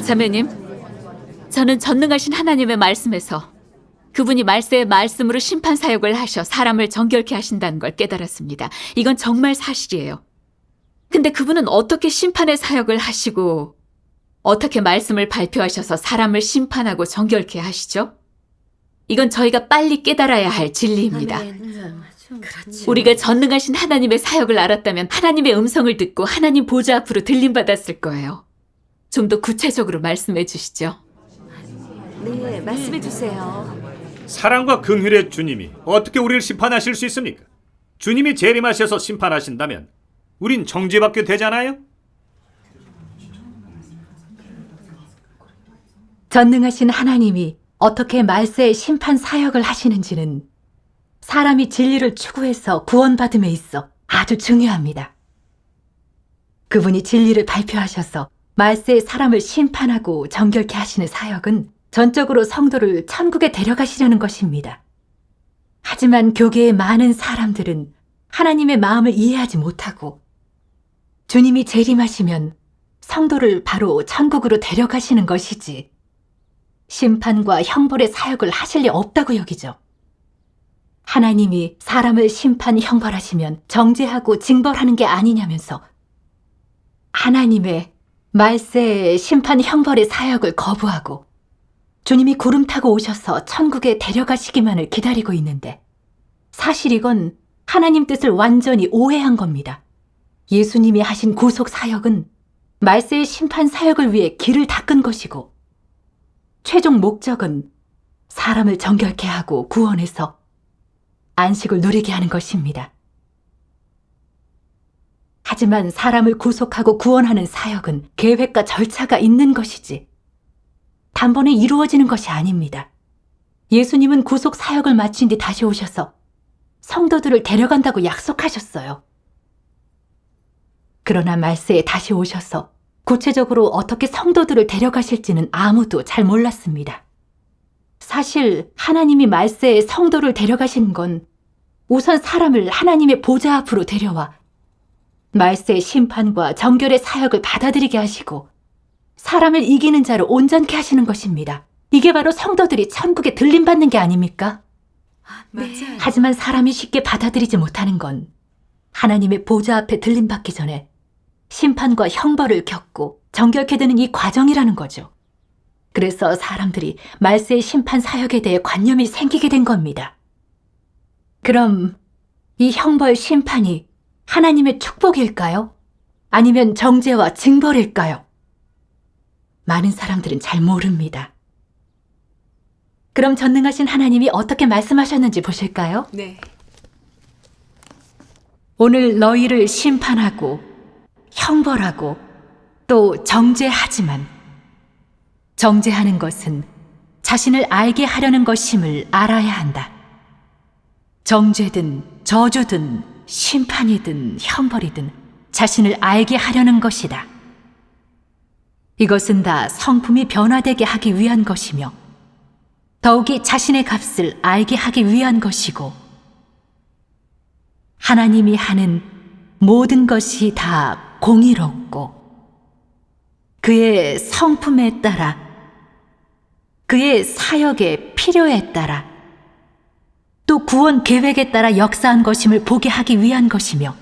자매님, 저는 전능하신 하나님의 말씀에서 그분이 말세의 말씀으로 심판 사역을 하셔 사람을 정결케 하신다는 걸 깨달았습니다. 이건 정말 사실이에요. 근데 그분은 어떻게 심판의 사역을 하시고 어떻게 말씀을 발표하셔서 사람을 심판하고 정결케 하시죠? 이건 저희가 빨리 깨달아야 할 진리입니다. 우리가 전능하신 하나님의 사역을 알았다면 하나님의 음성을 듣고 하나님 보좌 앞으로 들림받았을 거예요. 좀 더 구체적으로 말씀해 주시죠. 네, 말씀해 주세요. 사랑과 긍휼의 주님이 어떻게 우리를 심판하실 수 있습니까? 주님이 재림하셔서 심판하신다면 우린 정죄받게 되잖아요? 전능하신 하나님이 어떻게 말세의 심판 사역을 하시는지는 사람이 진리를 추구해서 구원받음에 있어 아주 중요합니다. 그분이 진리를 발표하셔서 말세의 사람을 심판하고 정결케 하시는 사역은 전적으로 성도를 천국에 데려가시려는 것입니다. 하지만 교계의 많은 사람들은 하나님의 마음을 이해하지 못하고 주님이 재림하시면 성도를 바로 천국으로 데려가시는 것이지 심판과 형벌의 사역을 하실 리 없다고 여기죠. 하나님이 사람을 심판, 형벌하시면 정죄하고 징벌하는 게 아니냐면서 하나님의 말세의 심판, 형벌의 사역을 거부하고 주님이 구름 타고 오셔서 천국에 데려가시기만을 기다리고 있는데 사실 이건 하나님 뜻을 완전히 오해한 겁니다. 예수님이 하신 구속 사역은 말세의 심판 사역을 위해 길을 닦은 것이고 최종 목적은 사람을 정결케 하고 구원해서 안식을 누리게 하는 것입니다. 하지만 사람을 구속하고 구원하는 사역은 계획과 절차가 있는 것이지 단번에 이루어지는 것이 아닙니다. 예수님은 구속 사역을 마친 뒤 다시 오셔서 성도들을 데려간다고 약속하셨어요. 그러나 말세에 다시 오셔서 구체적으로 어떻게 성도들을 데려가실지는 아무도 잘 몰랐습니다. 사실 하나님이 말세에 성도를 데려가신 건 우선 사람을 하나님의 보좌 앞으로 데려와 말세의 심판과 정결의 사역을 받아들이게 하시고 사람을 이기는 자로 온전케 하시는 것입니다. 이게 바로 성도들이 천국에 들림받는 게 아닙니까? 맞아요. 하지만 사람이 쉽게 받아들이지 못하는 건 하나님의 보좌 앞에 들림받기 전에 심판과 형벌을 겪고 정결케 되는 이 과정이라는 거죠. 그래서 사람들이 말세의 심판 사역에 대해 관념이 생기게 된 겁니다. 그럼 이 형벌 심판이 하나님의 축복일까요? 아니면 정죄와 징벌일까요? 많은 사람들은 잘 모릅니다. 그럼 전능하신 하나님이 어떻게 말씀하셨는지 보실까요? 네. 오늘 너희를 심판하고 형벌하고 또 정죄하지만 정죄하는 것은 자신을 알게 하려는 것임을 알아야 한다. 정죄든 저주든 심판이든 형벌이든 자신을 알게 하려는 것이다. 이것은 다 성품이 변화되게 하기 위한 것이며 더욱이 자신의 값을 알게 하기 위한 것이고 하나님이 하는 모든 것이 다 공의롭고 그의 성품에 따라 그의 사역의 필요에 따라 또 구원 계획에 따라 역사한 것임을 보게 하기 위한 것이며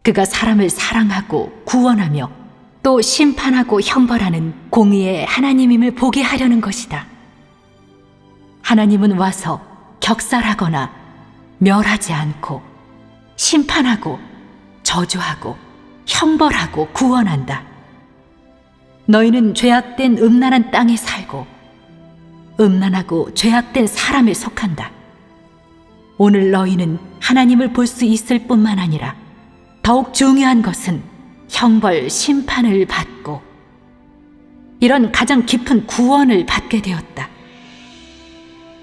그가 사람을 사랑하고 구원하며 또 심판하고 형벌하는 공의의 하나님임을 보게 하려는 것이다. 하나님은 와서 격살하거나 멸하지 않고 심판하고 저주하고 형벌하고 구원한다. 너희는 죄악된 음란한 땅에 살고 음란하고 죄악된 사람에 속한다. 오늘 너희는 하나님을 볼 수 있을 뿐만 아니라 더욱 중요한 것은 형벌, 심판을 받고 이런 가장 깊은 구원을 받게 되었다.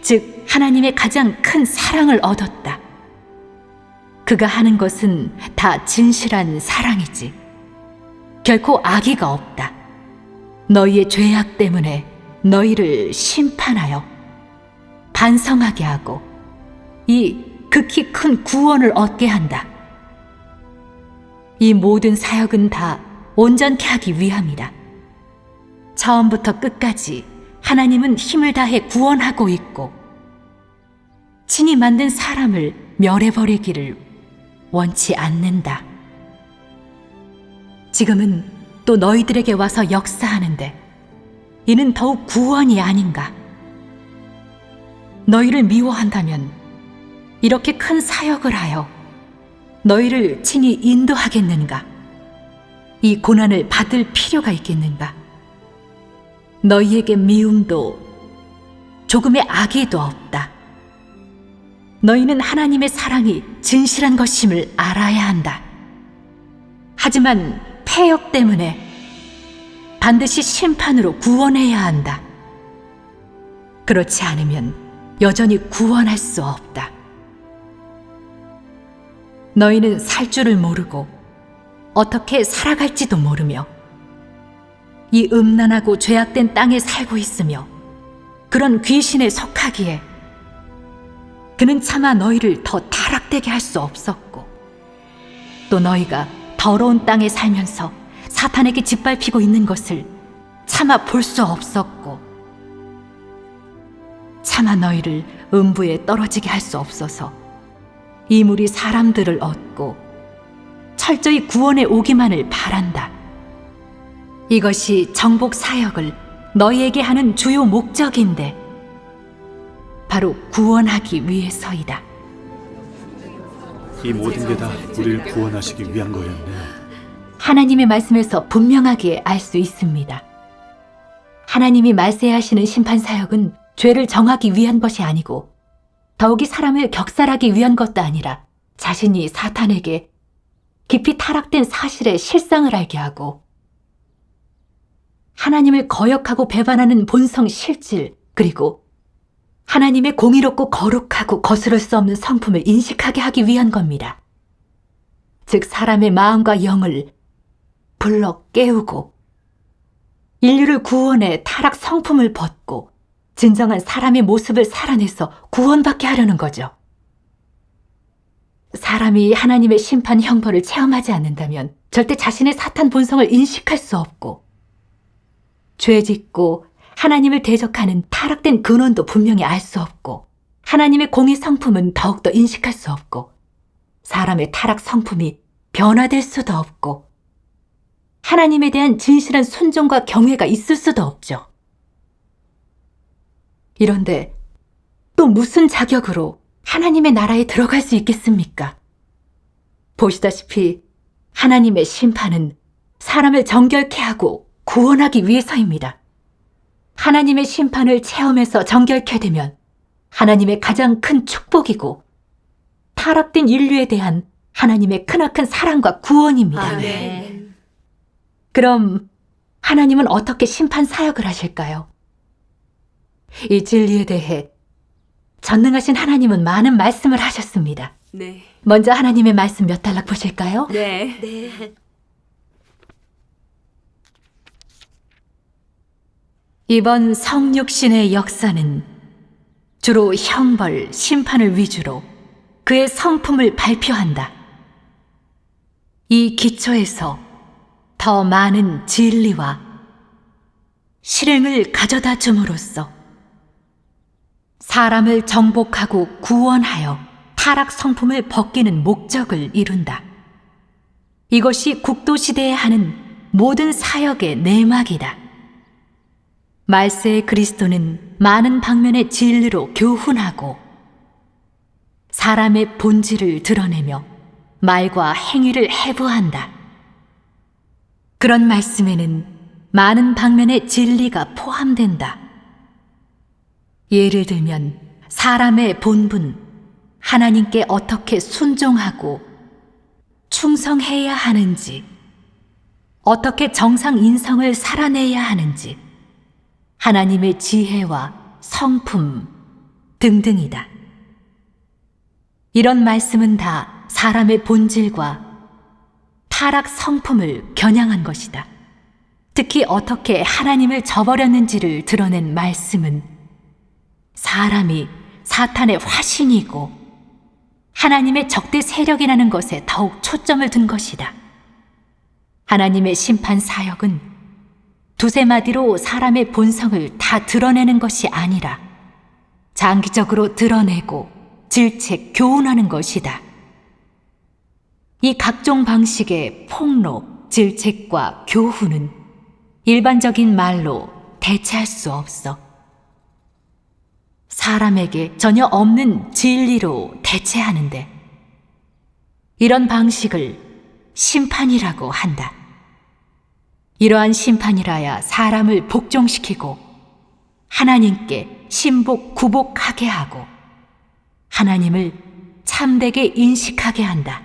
즉 하나님의 가장 큰 사랑을 얻었다. 그가 하는 것은 다 진실한 사랑이지 결코 악의가 없다. 너희의 죄악 때문에 너희를 심판하여 반성하게 하고 이 극히 큰 구원을 얻게 한다. 이 모든 사역은 다 온전케 하기 위함이다. 처음부터 끝까지 하나님은 힘을 다해 구원하고 있고 친히 만든 사람을 멸해버리기를 원치 않는다. 지금은 또 너희들에게 와서 역사하는데 이는 더욱 구원이 아닌가? 너희를 미워한다면 이렇게 큰 사역을 하여 너희를 친히 인도하겠는가? 이 고난을 받을 필요가 있겠는가? 너희에게 미움도 조금의 악의도 없다. 너희는 하나님의 사랑이 진실한 것임을 알아야 한다. 하지만 패역 때문에 반드시 심판으로 구원해야 한다. 그렇지 않으면 여전히 구원할 수 없다. 너희는 살 줄을 모르고 어떻게 살아갈지도 모르며 이 음란하고 죄악된 땅에 살고 있으며 그런 귀신에 속하기에 그는 차마 너희를 더 타락되게 할 수 없었고 또 너희가 더러운 땅에 살면서 사탄에게 짓밟히고 있는 것을 차마 볼 수 없었고 차마 너희를 음부에 떨어지게 할 수 없어서 이물이 사람들을 얻고 철저히 구원에 오기만을 바란다. 이것이 정복 사역을 너희에게 하는 주요 목적인데 바로 구원하기 위해서이다. 이 모든 게 다 우리를 구원하시기 위한 거였네요. 하나님의 말씀에서 분명하게 알 수 있습니다. 하나님이 말세하시는 심판 사역은 죄를 정하기 위한 것이 아니고 더욱이 사람을 격살하기 위한 것도 아니라 자신이 사탄에게 깊이 타락된 사실의 실상을 알게 하고 하나님을 거역하고 배반하는 본성 실질 그리고 하나님의 공의롭고 거룩하고 거스를 수 없는 성품을 인식하게 하기 위한 겁니다. 즉 사람의 마음과 영을 불러 깨우고 인류를 구원해 타락 성품을 벗고 진정한 사람의 모습을 살아내서 구원받게 하려는 거죠. 사람이 하나님의 심판 형벌을 체험하지 않는다면 절대 자신의 사탄 본성을 인식할 수 없고 죄짓고 하나님을 대적하는 타락된 근원도 분명히 알 수 없고 하나님의 공의 성품은 더욱더 인식할 수 없고 사람의 타락 성품이 변화될 수도 없고 하나님에 대한 진실한 순종과 경외가 있을 수도 없죠. 이런데 또 무슨 자격으로 하나님의 나라에 들어갈 수 있겠습니까? 보시다시피 하나님의 심판은 사람을 정결케 하고 구원하기 위해서입니다. 하나님의 심판을 체험해서 정결케 되면 하나님의 가장 큰 축복이고 타락된 인류에 대한 하나님의 크나큰 사랑과 구원입니다. 아멘. 그럼 하나님은 어떻게 심판 사역을 하실까요? 이 진리에 대해 전능하신 하나님은 많은 말씀을 하셨습니다. 네. 먼저 하나님의 말씀 몇 단락 보실까요? 네. 네. 이번 성육신의 역사는 주로 형벌, 심판을 위주로 그의 성품을 발표한다. 이 기초에서 더 많은 진리와 실행을 가져다 줌으로써 사람을 정복하고 구원하여 타락 성품을 벗기는 목적을 이룬다. 이것이 국도시대에 하는 모든 사역의 내막이다. 말세의 그리스도는 많은 방면의 진리로 교훈하고 사람의 본질을 드러내며 말과 행위를 해부한다. 그런 말씀에는 많은 방면의 진리가 포함된다. 예를 들면 사람의 본분, 하나님께 어떻게 순종하고 충성해야 하는지, 어떻게 정상 인성을 살아내야 하는지, 하나님의 지혜와 성품 등등이다. 이런 말씀은 다 사람의 본질과 타락 성품을 겨냥한 것이다. 특히 어떻게 하나님을 저버렸는지를 드러낸 말씀은 사람이 사탄의 화신이고 하나님의 적대 세력이라는 것에 더욱 초점을 둔 것이다. 하나님의 심판 사역은 두세 마디로 사람의 본성을 다 드러내는 것이 아니라 장기적으로 드러내고 질책, 교훈하는 것이다. 이 각종 방식의 폭로, 질책과 교훈은 일반적인 말로 대체할 수 없어. 사람에게 전혀 없는 진리로 대체하는데 이런 방식을 심판이라고 한다. 이러한 심판이라야 사람을 복종시키고 하나님께 신복, 구복하게 하고 하나님을 참되게 인식하게 한다.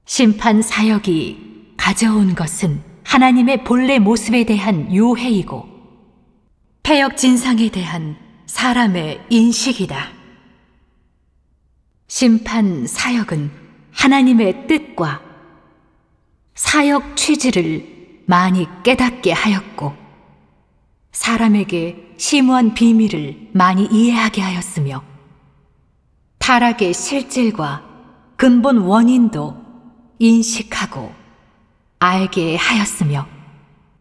심판 사역이 가져온 것은 하나님의 본래 모습에 대한 유해이고 폐역 진상에 대한 사람의 인식이다. 심판 사역은 하나님의 뜻과 사역 취지를 많이 깨닫게 하였고 사람에게 심오한 비밀을 많이 이해하게 하였으며 타락의 실질과 근본 원인도 인식하고 알게 하였으며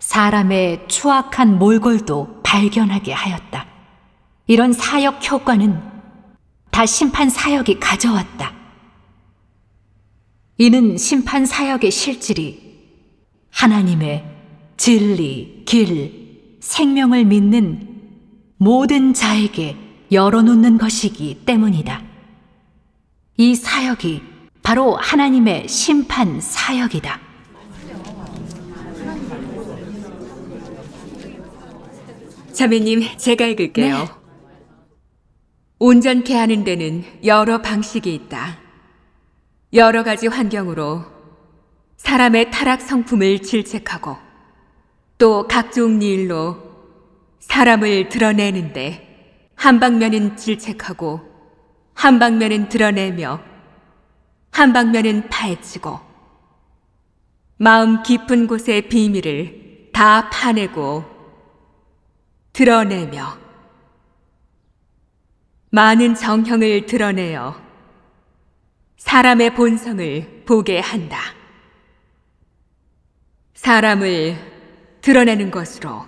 사람의 추악한 몰골도 발견하게 하였다. 이런 사역 효과는 다 심판 사역이 가져왔다. 이는 심판 사역의 실질이 하나님의 진리, 길, 생명을 믿는 모든 자에게 열어놓는 것이기 때문이다. 이 사역이 바로 하나님의 심판 사역이다. 자매님, 제가 읽을게요. 네. 온전케 하는 데는 여러 방식이 있다. 여러 가지 환경으로 사람의 타락 성품을 질책하고 또 각종 일로 사람을 드러내는데 한 방면은 질책하고 한 방면은 드러내며 한 방면은 파헤치고 마음 깊은 곳의 비밀을 다 파내고 드러내며 많은 정형을 드러내어 사람의 본성을 보게 한다. 사람을 드러내는 것으로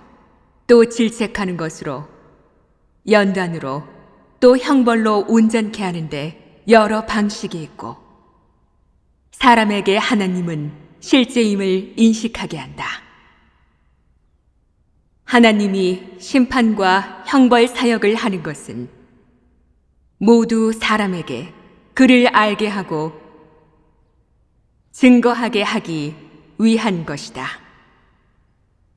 또 질책하는 것으로 연단으로 또 형벌로 온전케 하는데 여러 방식이 있고 사람에게 하나님은 실제임을 인식하게 한다. 하나님이 심판과 형벌 사역을 하는 것은 모두 사람에게 그를 알게 하고 증거하게 하기 위한 것이다.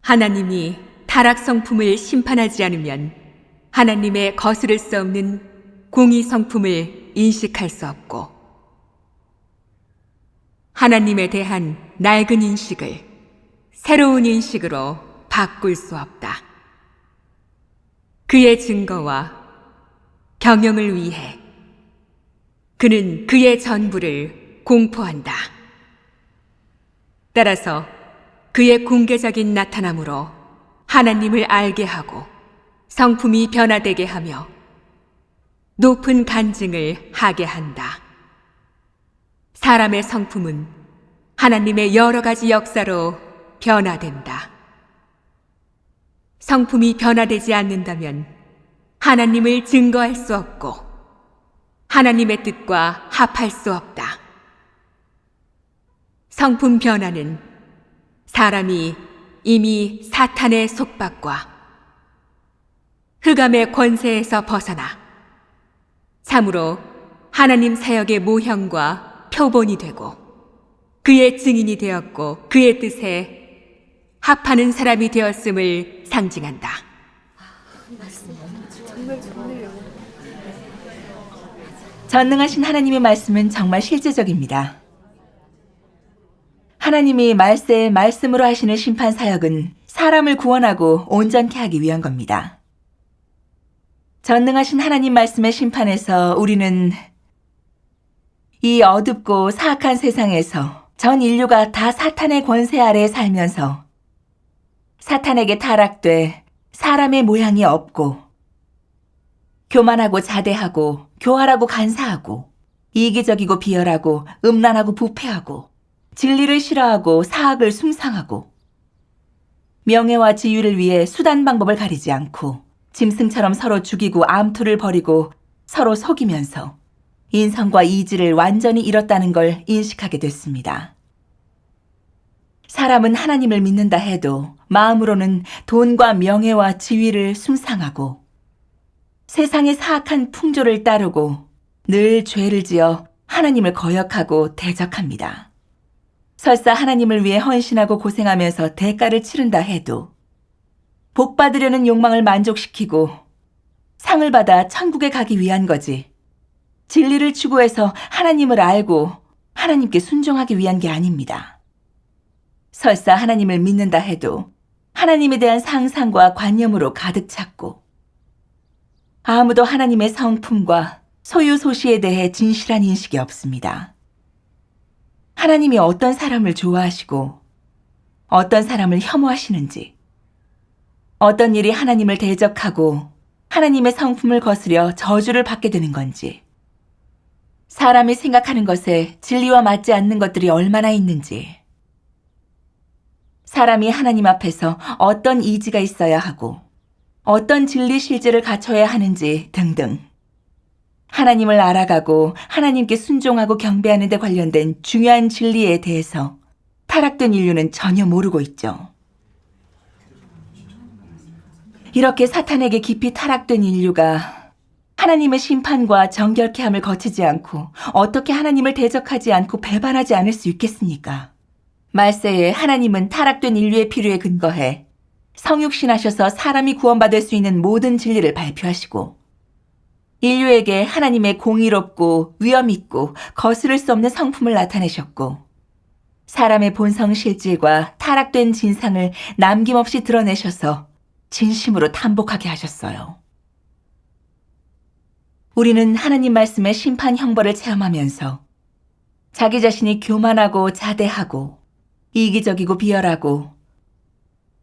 하나님이 타락 성품을 심판하지 않으면 하나님의 거스를 수 없는 공의 성품을 인식할 수 없고 하나님에 대한 낡은 인식을 새로운 인식으로 바꿀 수 없다. 그의 증거와 경영을 위해 그는 그의 전부를 공포한다. 따라서 그의 공개적인 나타남으로 하나님을 알게 하고 성품이 변화되게 하며 높은 간증을 하게 한다. 사람의 성품은 하나님의 여러 가지 역사로 변화된다. 성품이 변화되지 않는다면 하나님을 증거할 수 없고 하나님의 뜻과 합할 수 없다. 성품 변화는 사람이 이미 사탄의 속박과 흑암의 권세에서 벗어나 참으로 하나님 사역의 모형과 표본이 되고 그의 증인이 되었고 그의 뜻에 합하는 사람이 되었음을 상징한다. 전능하신 하나님의 말씀은 정말 실제적입니다. 하나님이 말세의 말씀으로 하시는 심판 사역은 사람을 구원하고 온전케 하기 위한 겁니다. 전능하신 하나님 말씀의 심판에서 우리는 이 어둡고 사악한 세상에서 전 인류가 다 사탄의 권세 아래에 살면서 사탄에게 타락돼 사람의 모양이 없고 교만하고 자대하고 교활하고 간사하고 이기적이고 비열하고 음란하고 부패하고 진리를 싫어하고 사악을 숭상하고 명예와 지위를 위해 수단 방법을 가리지 않고 짐승처럼 서로 죽이고 암투를 벌이고 서로 속이면서 인성과 이지를 완전히 잃었다는 걸 인식하게 됐습니다. 사람은 하나님을 믿는다 해도 마음으로는 돈과 명예와 지위를 숭상하고 세상의 사악한 풍조를 따르고 늘 죄를 지어 하나님을 거역하고 대적합니다. 설사 하나님을 위해 헌신하고 고생하면서 대가를 치른다 해도 복 받으려는 욕망을 만족시키고 상을 받아 천국에 가기 위한 거지, 진리를 추구해서 하나님을 알고 하나님께 순종하기 위한 게 아닙니다. 설사 하나님을 믿는다 해도 하나님에 대한 상상과 관념으로 가득 찼고 아무도 하나님의 성품과 소유 소시에 대해 진실한 인식이 없습니다. 하나님이 어떤 사람을 좋아하시고 어떤 사람을 혐오하시는지, 어떤 일이 하나님을 대적하고 하나님의 성품을 거스려 저주를 받게 되는 건지, 사람이 생각하는 것에 진리와 맞지 않는 것들이 얼마나 있는지, 사람이 하나님 앞에서 어떤 이지가 있어야 하고 어떤 진리 실제를 갖춰야 하는지 등등, 하나님을 알아가고 하나님께 순종하고 경배하는 데 관련된 중요한 진리에 대해서 타락된 인류는 전혀 모르고 있죠. 이렇게 사탄에게 깊이 타락된 인류가 하나님의 심판과 정결케 함을 거치지 않고 어떻게 하나님을 대적하지 않고 배반하지 않을 수 있겠습니까? 말세에 하나님은 타락된 인류의 필요에 근거해 성육신하셔서 사람이 구원받을 수 있는 모든 진리를 발표하시고 인류에게 하나님의 공의롭고 위엄 있고 거스를 수 없는 성품을 나타내셨고 사람의 본성 실질과 타락된 진상을 남김없이 드러내셔서 진심으로 탐복하게 하셨어요. 우리는 하나님 말씀의 심판 형벌을 체험하면서 자기 자신이 교만하고 자대하고 이기적이고 비열하고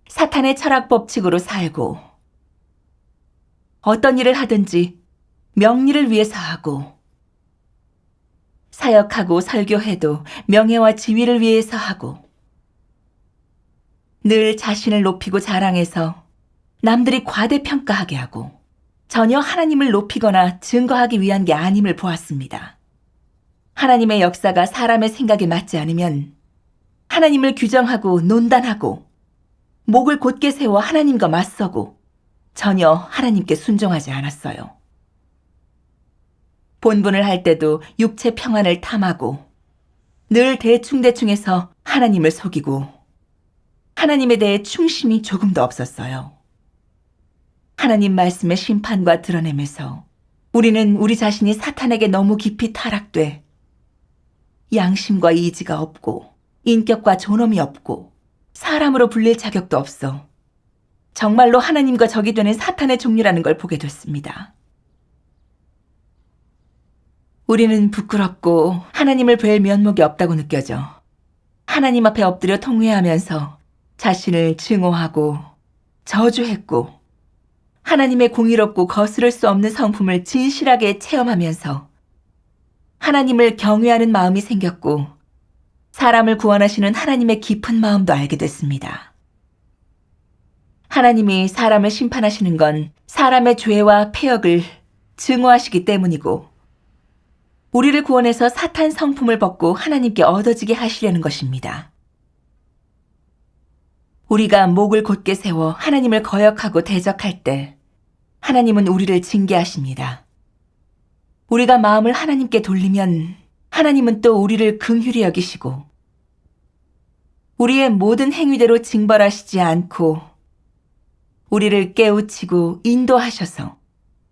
사탄의 철학 법칙으로 살고 어떤 일을 하든지 명리를 위해서 하고 사역하고 설교해도 명예와 지위를 위해서 하고 늘 자신을 높이고 자랑해서 남들이 과대평가하게 하고 전혀 하나님을 높이거나 증거하기 위한 게 아님을 보았습니다. 하나님의 역사가 사람의 생각에 맞지 않으면 하나님을 규정하고 논단하고 목을 곧게 세워 하나님과 맞서고 전혀 하나님께 순종하지 않았어요. 본분을 할 때도 육체 평안을 탐하고 늘 대충대충해서 하나님을 속이고 하나님에 대해 충심이 조금도 없었어요. 하나님 말씀의 심판과 드러내면서 우리는 우리 자신이 사탄에게 너무 깊이 타락돼 양심과 이지가 없고 인격과 존엄이 없고 사람으로 불릴 자격도 없어 정말로 하나님과 적이 되는 사탄의 종류라는 걸 보게 됐습니다. 우리는 부끄럽고 하나님을 뵐 면목이 없다고 느껴져 하나님 앞에 엎드려 통회하면서 자신을 증오하고 저주했고 하나님의 공의롭고 거스를 수 없는 성품을 진실하게 체험하면서 하나님을 경외하는 마음이 생겼고 사람을 구원하시는 하나님의 깊은 마음도 알게 됐습니다. 하나님이 사람을 심판하시는 건 사람의 죄와 패역을 증오하시기 때문이고 우리를 구원해서 사탄 성품을 벗고 하나님께 얻어지게 하시려는 것입니다. 우리가 목을 곧게 세워 하나님을 거역하고 대적할 때 하나님은 우리를 징계하십니다. 우리가 마음을 하나님께 돌리면 하나님은 또 우리를 긍휼히 여기시고 우리의 모든 행위대로 징벌하시지 않고 우리를 깨우치고 인도하셔서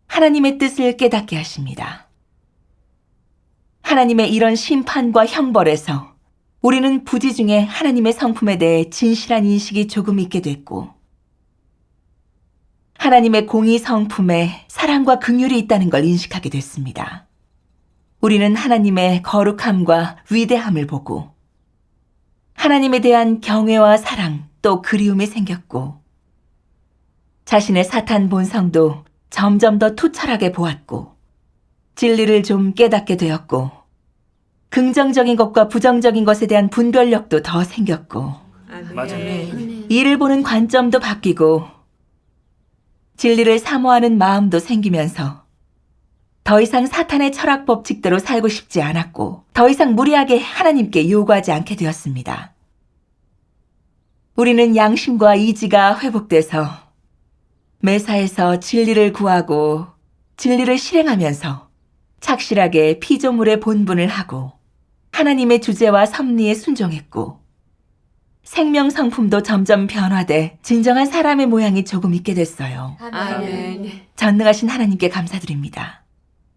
하나님의 뜻을 깨닫게 하십니다. 하나님의 이런 심판과 형벌에서 우리는 부지 중에 하나님의 성품에 대해 진실한 인식이 조금 있게 됐고 하나님의 공의 성품에 사랑과 긍휼이 있다는 걸 인식하게 됐습니다. 우리는 하나님의 거룩함과 위대함을 보고 하나님에 대한 경외와 사랑 또 그리움이 생겼고 자신의 사탄 본성도 점점 더 투철하게 보았고 진리를 좀 깨닫게 되었고 긍정적인 것과 부정적인 것에 대한 분별력도 더 생겼고 맞아요. 일을 보는 관점도 바뀌고 진리를 사모하는 마음도 생기면서 더 이상 사탄의 철학 법칙대로 살고 싶지 않았고 더 이상 무리하게 하나님께 요구하지 않게 되었습니다. 우리는 양심과 이지가 회복돼서 매사에서 진리를 구하고 진리를 실행하면서 착실하게 피조물의 본분을 하고 하나님의 주제와 섭리에 순종했고 생명 성품도 점점 변화돼 진정한 사람의 모양이 조금 있게 됐어요. 아멘. 전능하신 하나님께 감사드립니다.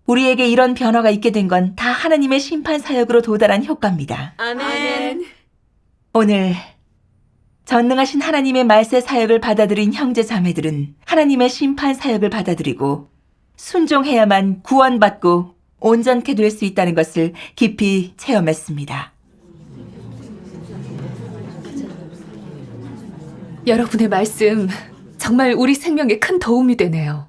우리에게 이런 변화가 있게 된 건 다 하나님의 심판 사역으로 도달한 효과입니다. 아멘. 오늘 전능하신 하나님의 말세 사역을 받아들인 형제 자매들은 하나님의 심판 사역을 받아들이고 순종해야만 구원받고 온전케 될 수 있다는 것을 깊이 체험했습니다. 여러분의 말씀 정말 우리 생명에 큰 도움이 되네요.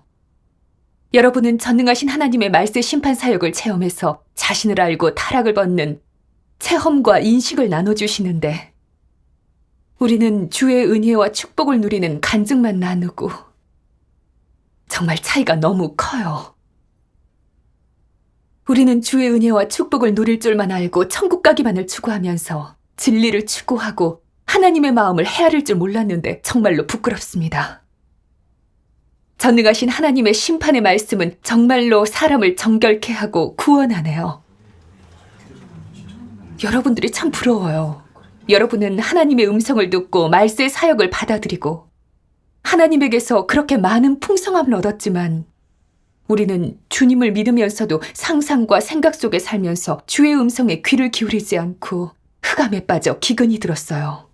여러분은 전능하신 하나님의 말세 심판 사역을 체험해서 자신을 알고 타락을 벗는 체험과 인식을 나눠주시는데 우리는 주의 은혜와 축복을 누리는 간증만 나누고 정말 차이가 너무 커요. 우리는 주의 은혜와 축복을 누릴 줄만 알고 천국 가기만을 추구하면서 진리를 추구하고 하나님의 마음을 헤아릴 줄 몰랐는데 정말로 부끄럽습니다. 전능하신 하나님의 심판의 말씀은 정말로 사람을 정결케 하고 구원하네요. 여러분들이 참 부러워요. 여러분은 하나님의 음성을 듣고 말세의 사역을 받아들이고 하나님에게서 그렇게 많은 풍성함을 얻었지만 우리는 주님을 믿으면서도 상상과 생각 속에 살면서 주의 음성에 귀를 기울이지 않고 흑암에 빠져 기근이 들었어요.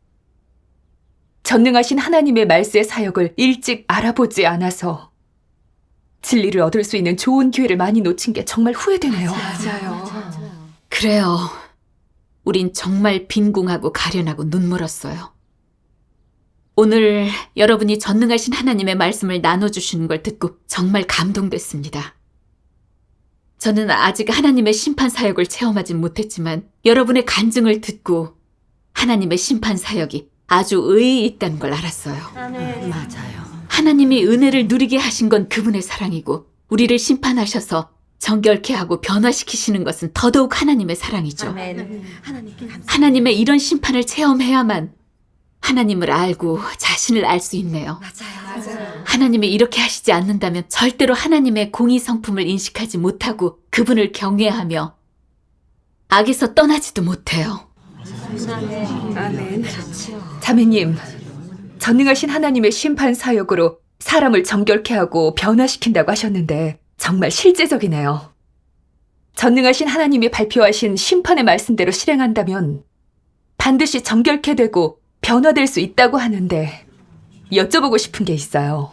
전능하신 하나님의 말세 사역을 일찍 알아보지 않아서 진리를 얻을 수 있는 좋은 기회를 많이 놓친 게 정말 후회되네요. 그래요. 우린 정말 빈궁하고 가련하고 눈멀었어요. 오늘 여러분이 전능하신 하나님의 말씀을 나눠주시는 걸 듣고 정말 감동됐습니다. 저는 아직 하나님의 심판 사역을 체험하진 못했지만 여러분의 간증을 듣고 하나님의 심판 사역이 아주 의의 있다는 걸 알았어요. 맞아요. 하나님이 은혜를 누리게 하신 건 그분의 사랑이고 우리를 심판하셔서 정결케 하고 변화시키시는 것은 더더욱 하나님의 사랑이죠. 아멘. 하나님께 감사. 하나님의 이런 심판을 체험해야만 하나님을 알고 자신을 알 수 있네요. 맞아요. 하나님이 이렇게 하시지 않는다면 절대로 하나님의 공의 성품을 인식하지 못하고 그분을 경외하며 악에서 떠나지도 못해요. 아멘. 자매님, 전능하신 하나님의 심판 사역으로 사람을 정결케 하고 변화시킨다고 하셨는데 정말 실제적이네요. 전능하신 하나님이 발표하신 심판의 말씀대로 실행한다면 반드시 정결케 되고 변화될 수 있다고 하는데 여쭤보고 싶은 게 있어요.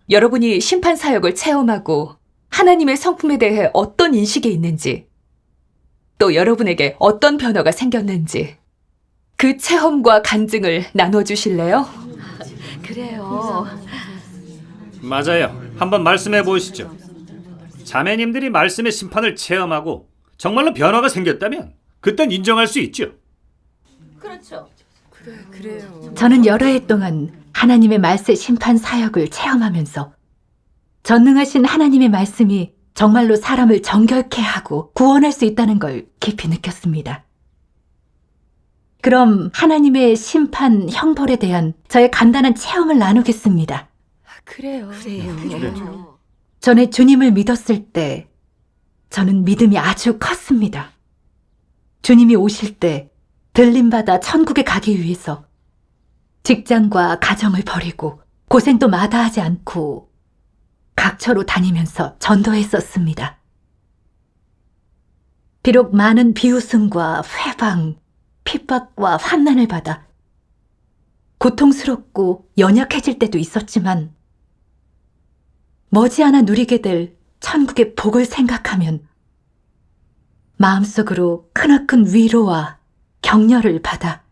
여러분이 심판 사역을 체험하고 하나님의 성품에 대해 어떤 인식이 있는지, 또 여러분에게 어떤 변화가 생겼는지 그 체험과 간증을 나눠주실래요? 그래요. 맞아요. 한번 말씀해 보시죠. 자매님들이 말씀의 심판을 체험하고 정말로 변화가 생겼다면 그땐 인정할 수 있죠. 그래요. 저는 여러 해 동안 하나님의 말세 심판 사역을 체험하면서 전능하신 하나님의 말씀이 정말로 사람을 정결케 하고 구원할 수 있다는 걸 깊이 느꼈습니다. 그럼 하나님의 심판 형벌에 대한 저의 간단한 체험을 나누겠습니다. 그래요. 전에 주님을 믿었을 때 저는 믿음이 아주 컸습니다. 주님이 오실 때 들림받아 천국에 가기 위해서 직장과 가정을 버리고 고생도 마다하지 않고 각처로 다니면서 전도했었습니다. 비록 많은 비웃음과 회방, 핍박과 환난을 받아 고통스럽고 연약해질 때도 있었지만 머지않아 누리게 될 천국의 복을 생각하면 마음속으로 크나큰 위로와 격려를 받아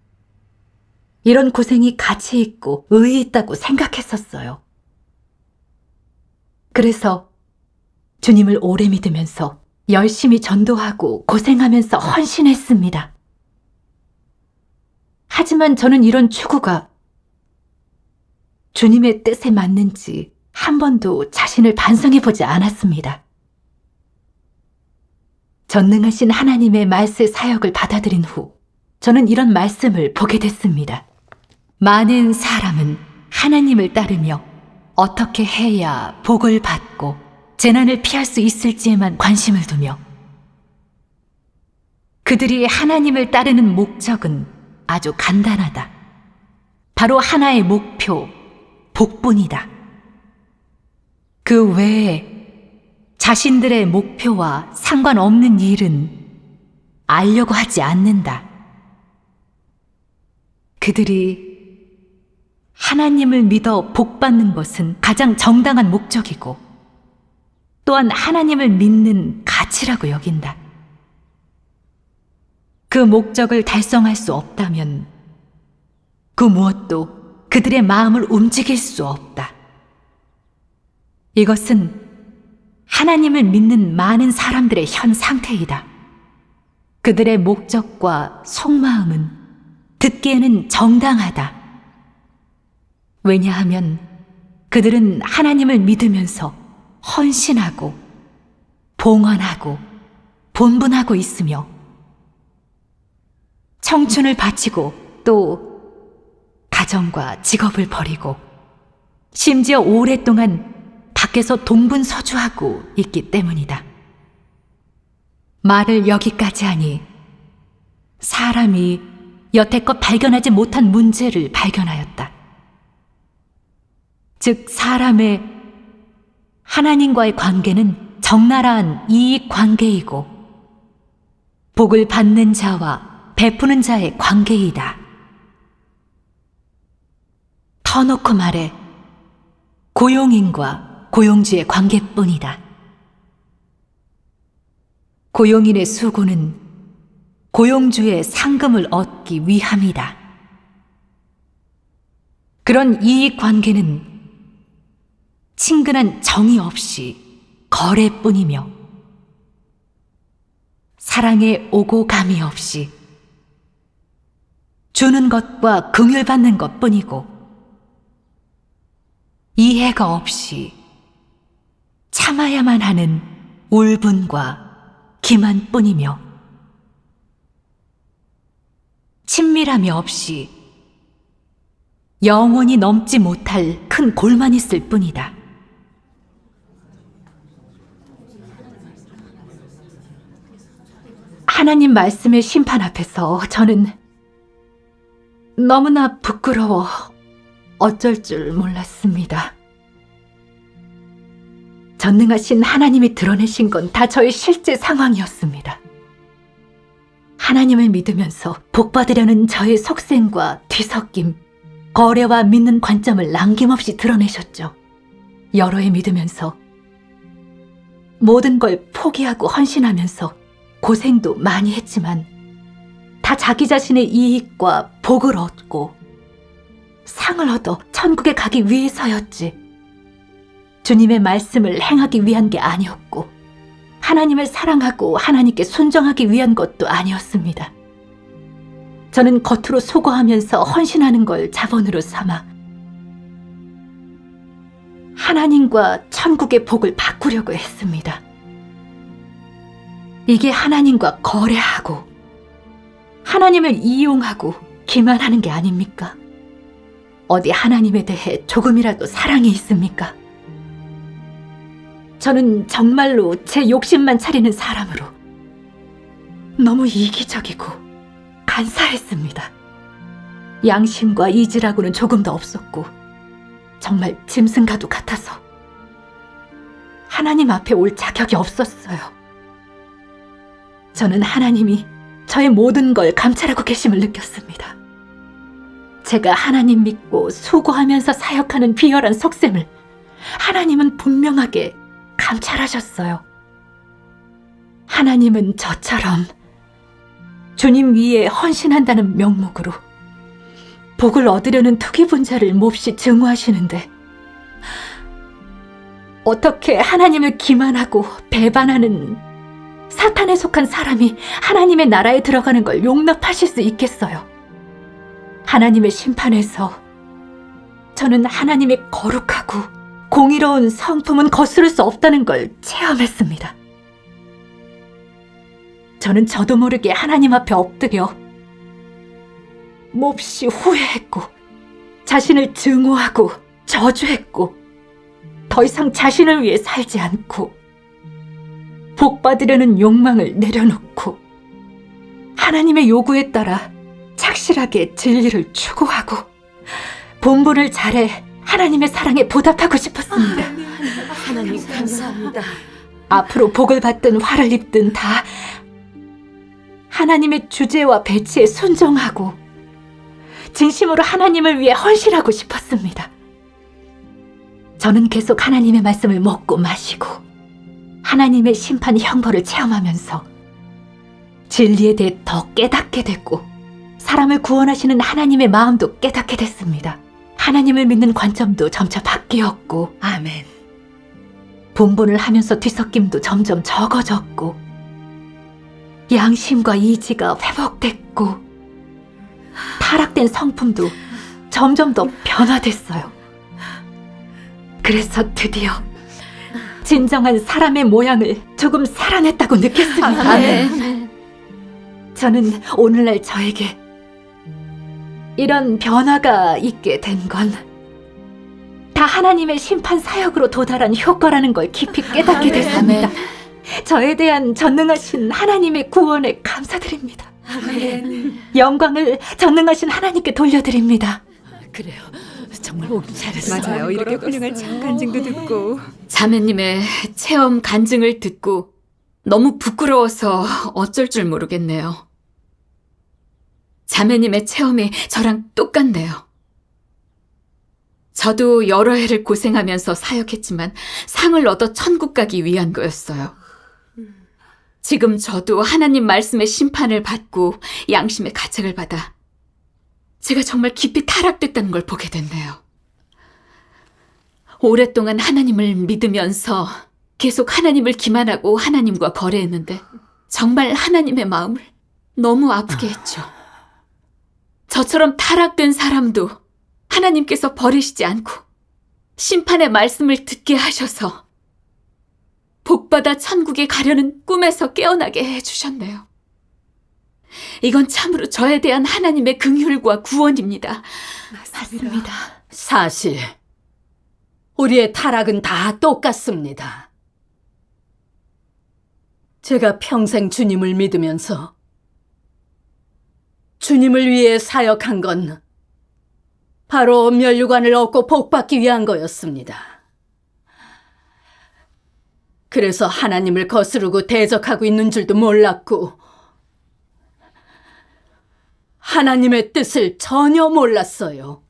이런 고생이 가치 있고 의의 있다고 생각했었어요. 그래서 주님을 오래 믿으면서 열심히 전도하고 고생하면서 헌신했습니다. 하지만 저는 이런 추구가 주님의 뜻에 맞는지 한 번도 자신을 반성해 보지 않았습니다. 전능하신 하나님의 말세 사역을 받아들인 후 저는 이런 말씀을 보게 됐습니다. 많은 사람은 하나님을 따르며 어떻게 해야 복을 받고 재난을 피할 수 있을지에만 관심을 두며 그들이 하나님을 따르는 목적은 아주 간단하다. 바로 하나의 목표, 복뿐이다. 그 외에 자신들의 목표와 상관없는 일은 알려고 하지 않는다. 그들이 하나님을 믿어 복받는 것은 가장 정당한 목적이고 또한 하나님을 믿는 가치라고 여긴다. 그 목적을 달성할 수 없다면 그 무엇도 그들의 마음을 움직일 수 없다. 이것은 하나님을 믿는 많은 사람들의 현 상태이다. 그들의 목적과 속마음은 듣기에는 정당하다. 왜냐하면 그들은 하나님을 믿으면서 헌신하고 봉헌하고 본분하고 있으며 청춘을 바치고 또 가정과 직업을 버리고 심지어 오랫동안 밖에서 동분서주하고 있기 때문이다. 말을 여기까지 하니 사람이 여태껏 발견하지 못한 문제를 발견하였다. 즉 사람의 하나님과의 관계는 적나라한 이익 관계이고 복을 받는 자와 베푸는 자의 관계이다. 터놓고 말해 고용인과 고용주의 관계뿐이다. 고용인의 수고는 고용주의 상금을 얻기 위함이다. 그런 이익 관계는 친근한 정이 없이 거래뿐이며 사랑의 오고 감이 없이 주는 것과 긍휼받는 것뿐이고 이해가 없이 참아야만 하는 울분과 기만뿐이며 친밀함이 없이 영원히 넘지 못할 큰 골만 있을 뿐이다. 하나님 말씀의 심판 앞에서 저는 너무나 부끄러워 어쩔 줄 몰랐습니다. 전능하신 하나님이 드러내신 건 다 저의 실제 상황이었습니다. 하나님을 믿으면서 복받으려는 저의 속셈과 뒤섞임, 거래와 믿는 관점을 남김없이 드러내셨죠. 여러 해 믿으면서 모든 걸 포기하고 헌신하면서 고생도 많이 했지만 다 자기 자신의 이익과 복을 얻고 상을 얻어 천국에 가기 위해서였지 주님의 말씀을 행하기 위한 게 아니었고 하나님을 사랑하고 하나님께 순종하기 위한 것도 아니었습니다. 저는 겉으로 소거하면서 헌신하는 걸 자본으로 삼아 하나님과 천국의 복을 바꾸려고 했습니다. 이게 하나님과 거래하고 하나님을 이용하고 기만하는 게 아닙니까? 어디 하나님에 대해 조금이라도 사랑이 있습니까? 저는 정말로 제 욕심만 차리는 사람으로 너무 이기적이고 간사했습니다. 양심과 이지라고는 조금도 없었고 정말 짐승과도 같아서 하나님 앞에 올 자격이 없었어요. 저는 하나님이 저의 모든 걸 감찰하고 계심을 느꼈습니다. 제가 하나님 믿고 수고하면서 사역하는 비열한 속셈을 하나님은 분명하게 감찰하셨어요. 하나님은 저처럼 주님 위에 헌신한다는 명목으로 복을 얻으려는 투기분자를 몹시 증오하시는데 어떻게 하나님을 기만하고 배반하는 사탄에 속한 사람이 하나님의 나라에 들어가는 걸 용납하실 수 있겠어요? 하나님의 심판에서 저는 하나님의 거룩하고 공의로운 성품은 거스를 수 없다는 걸 체험했습니다. 저는 저도 모르게 하나님 앞에 엎드려 몹시 후회했고 자신을 증오하고 저주했고 더 이상 자신을 위해 살지 않고 복받으려는 욕망을 내려놓고 하나님의 요구에 따라 착실하게 진리를 추구하고 본분을 잘해 하나님의 사랑에 보답하고 싶었습니다. 하나님 감사합니다. 앞으로 복을 받든 화를 입든 다 하나님의 주제와 배치에 순종하고 진심으로 하나님을 위해 헌신하고 싶었습니다. 저는 계속 하나님의 말씀을 먹고 마시고 하나님의 심판 형벌을 체험하면서 진리에 대해 더 깨닫게 됐고 사람을 구원하시는 하나님의 마음도 깨닫게 됐습니다. 하나님을 믿는 관점도 점차 바뀌었고 아멘. 본분을 하면서 뒤섞임도 점점 적어졌고 양심과 이지가 회복됐고 타락된 성품도 점점 더 변화됐어요. 그래서 드디어 진정한 사람의 모양을 조금 살아냈다고 느꼈습니다. 아멘. 저는 오늘날 저에게 이런 변화가 있게 된 건 다 하나님의 심판 사역으로 도달한 효과라는 걸 깊이 깨닫게 됐습니다. 저에 대한 전능하신 하나님의 구원에 감사드립니다. 영광을 전능하신 하나님께 돌려드립니다. 그래요. 정말 오길 잘했어요. 맞아요. 이렇게 훌륭한 체험 간증도 듣고 자매님의 체험 간증을 듣고 너무 부끄러워서 어쩔 줄 모르겠네요. 자매님의 체험이 저랑 똑같네요. 저도 여러 해를 고생하면서 사역했지만 상을 얻어 천국 가기 위한 거였어요. 지금 저도 하나님 말씀의 심판을 받고 양심의 가책을 받아 제가 정말 깊이 타락됐다는 걸 보게 됐네요. 오랫동안 하나님을 믿으면서 계속 하나님을 기만하고 하나님과 거래했는데 정말 하나님의 마음을 너무 아프게 했죠. 저처럼 타락된 사람도 하나님께서 버리시지 않고 심판의 말씀을 듣게 하셔서 복받아 천국에 가려는 꿈에서 깨어나게 해주셨네요. 이건 참으로 저에 대한 하나님의 긍휼과 구원입니다. 맞습니다. 사실 우리의 타락은 다 똑같습니다. 제가 평생 주님을 믿으면서 주님을 위해 사역한 건 바로 면류관을 얻고 복받기 위한 거였습니다. 그래서 하나님을 거스르고 대적하고 있는 줄도 몰랐고 하나님의 뜻을 전혀 몰랐어요.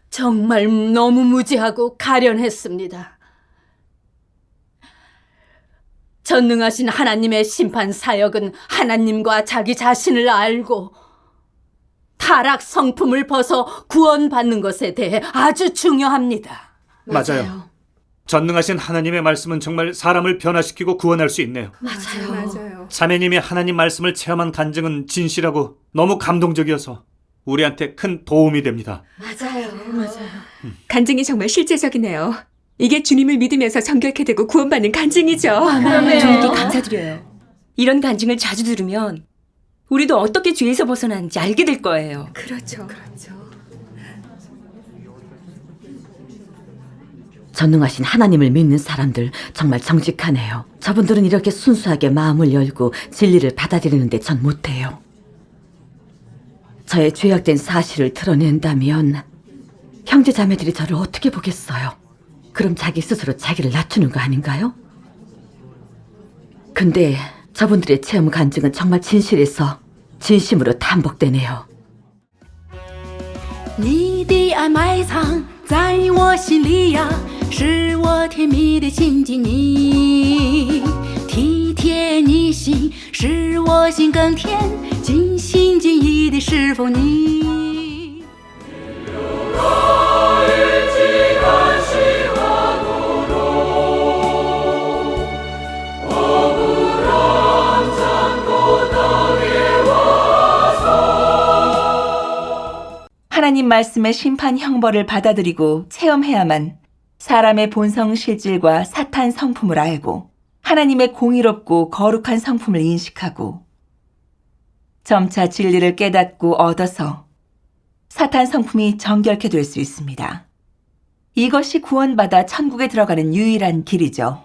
정말 너무 무지하고 가련했습니다. 전능하신 하나님의 심판 사역은 하나님과 자기 자신을 알고 타락 성품을 벗어 구원받는 것에 대해 아주 중요합니다. 맞아요. 전능하신 하나님의 말씀은 정말 사람을 변화시키고 구원할 수 있네요. 맞아요. 자매님이 하나님 말씀을 체험한 간증은 진실하고 너무 감동적이어서 우리한테 큰 도움이 됩니다. 간증이 정말 실제적이네요. 이게 주님을 믿으면서 정결케 되고 구원받는 간증이죠. 주님께 감사드려요. 이런 간증을 자주 들으면 우리도 어떻게 죄에서 벗어나는지 알게 될 거예요. 그렇죠. 전능하신 하나님을 믿는 사람들 정말 정직하네요. 저분들은 이렇게 순수하게 마음을 열고 진리를 받아들이는데 전 못해요. 저의 죄악된 사실을 드러낸다면 형제 자매들이 저를 어떻게 보겠어요? 그럼 자기 스스로 자기를 낮추는 거 아닌가요? 근데 저분들의 체험 간증은 정말 진실해서 진심으로 탄복되네요. 你的爱埋藏在我心里呀，是我甜蜜的亲近你。体贴你心，使我心更甜，尽心尽意的侍奉你。 주 하나님 말씀의 심판 형벌을 받아들이고 체험해야만 사람의 본성 실질과 사탄 성품을 알고 하나님의 공의롭고 거룩한 성품을 인식하고 점차 진리를 깨닫고 얻어서 사탄 성품이 정결케 될 수 있습니다. 이것이 구원받아 천국에 들어가는 유일한 길이죠.